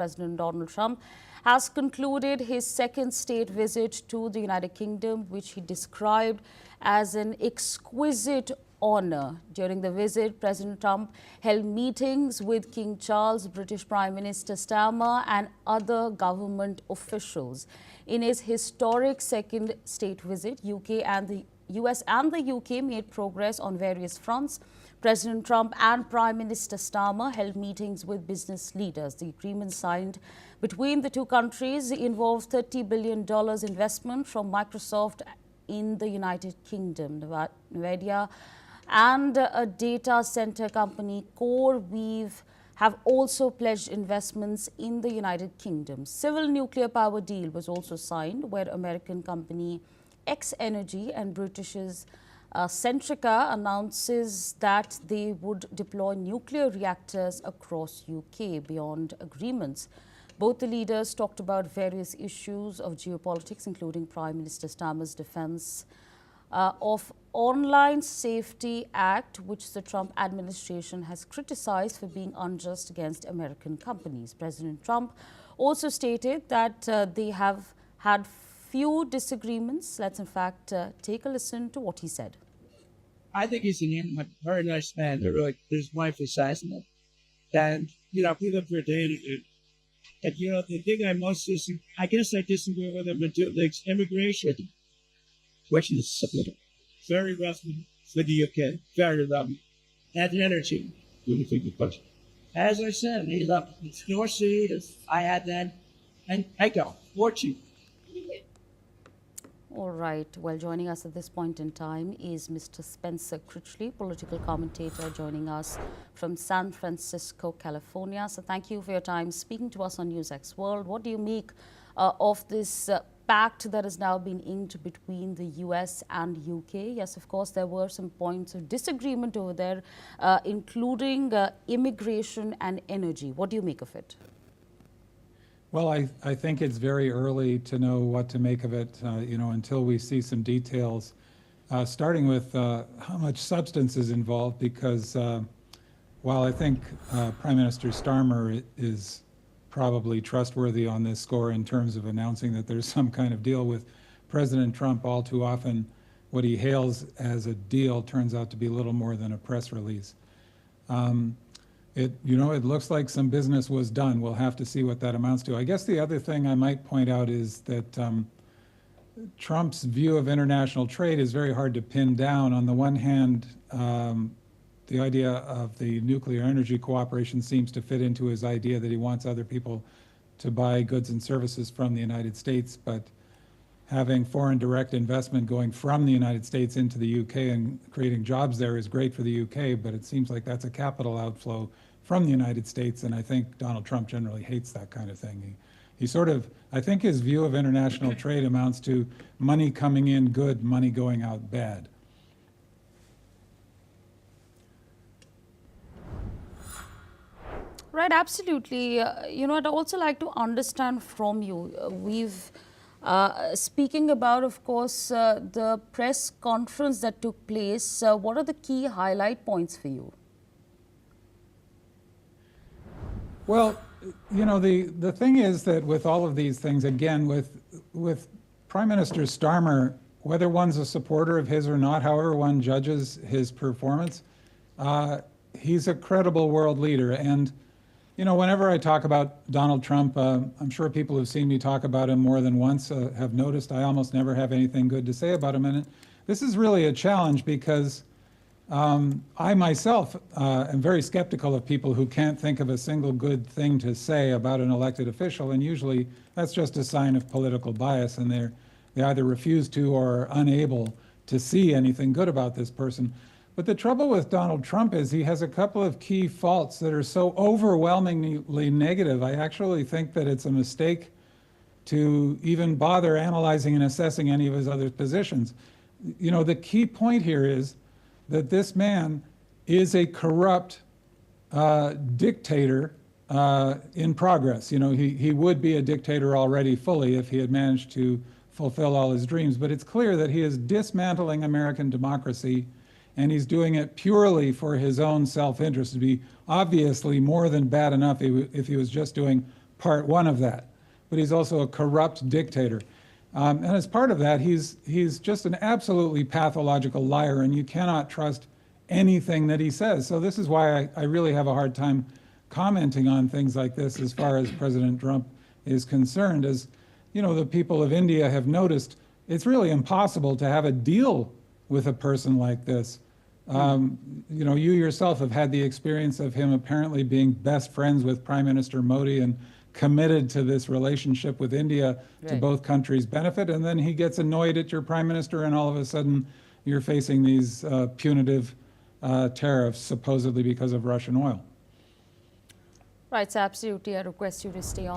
President Donald Trump has concluded his second state visit to the United Kingdom, which he described as an exquisite honor. During the visit, President Trump held meetings with King Charles, British Prime Minister Starmer, and other government officials. In his historic second state visit, US and the UK made progress on various fronts. President Trump and Prime Minister Starmer held meetings with business leaders. The agreement signed between the two countries involves $30 billion investment from Microsoft in the United Kingdom. NVIDIA and a data center company, CoreWeave, have also pledged investments in the United Kingdom. Civil nuclear power deal was also signed, where American company X Energy and British's Centrica announces that they would deploy nuclear reactors across UK. Beyond agreements, both the leaders talked about various issues of geopolitics, including Prime Minister Starmer's defense of Online Safety Act, which the Trump administration has criticized for being unjust against American companies. President Trump also stated that they have had few disagreements. Let's in fact take a listen to what he said. I think he's a very nice man. His wife is fascinating. And, we live for a day. And, the thing I most disagree, I guess I disagree with him, but the immigration, which is very rough for the UK, very rough. And energy. What do you think of the question? As I said, it's North Sea, I had that, and I go, 14. All right. Well, joining us at this point in time is Mr. Spencer Critchley, political commentator, joining us from San Francisco, California. So thank you for your time speaking to us on NewsX World. What do you make of this pact that has now been inked between the US and UK? Yes, of course, there were some points of disagreement over there, including immigration and energy. What do you make of it? Well, I think it's very early to know what to make of it, until we see some details, starting with how much substance is involved, because while I think Prime Minister Starmer is probably trustworthy on this score in terms of announcing that there's some kind of deal with President Trump, all too often what he hails as a deal turns out to be little more than a press release. It looks like some business was done. We'll have to see what that amounts to. I guess the other thing I might point out is that Trump's view of international trade is very hard to pin down. On the one hand, the idea of the nuclear energy cooperation seems to fit into his idea that he wants other people to buy goods and services from the United States, but having foreign direct investment going from the United States into the UK and creating jobs there is great for the UK, but it seems like that's a capital outflow from the United States, and I think Donald Trump generally hates that kind of thing. I think his view of international trade amounts to money coming in good, money going out bad. Right, absolutely. I'd also like to understand from you, we've speaking about, of course, the press conference that took place, what are the key highlight points for you? Well, the thing is that with all of these things, again, with Prime Minister Starmer, whether one's a supporter of his or not, however one judges his performance, he's a credible world leader. And whenever I talk about Donald Trump, I'm sure people who've seen me talk about him more than once have noticed I almost never have anything good to say about him. And this is really a challenge because I myself am very skeptical of people who can't think of a single good thing to say about an elected official. And usually that's just a sign of political bias, and they either refuse to or are unable to see anything good about this person. But the trouble with Donald Trump is he has a couple of key faults that are so overwhelmingly negative. I actually think that it's a mistake to even bother analyzing and assessing any of his other positions. The key point here is that this man is a corrupt dictator in progress. He would be a dictator already fully if he had managed to fulfill all his dreams. But it's clear that he is dismantling American democracy, and he's doing it purely for his own self-interest. It'd be obviously more than bad enough if he was just doing part one of that. But he's also a corrupt dictator. And as part of that, he's just an absolutely pathological liar, and you cannot trust anything that he says. So this is why I really have a hard time commenting on things like this as far as President Trump is concerned. As you know, the people of India have noticed, it's really impossible to have a deal with a person like this. You know, you yourself have had the experience of him apparently being best friends with Prime Minister Modi and committed to this relationship with India to Right. both countries' benefit, and then he gets annoyed at your prime minister, and all of a sudden you're facing these punitive tariffs, supposedly because of Russian oil. Right, so absolutely, I request you to stay on.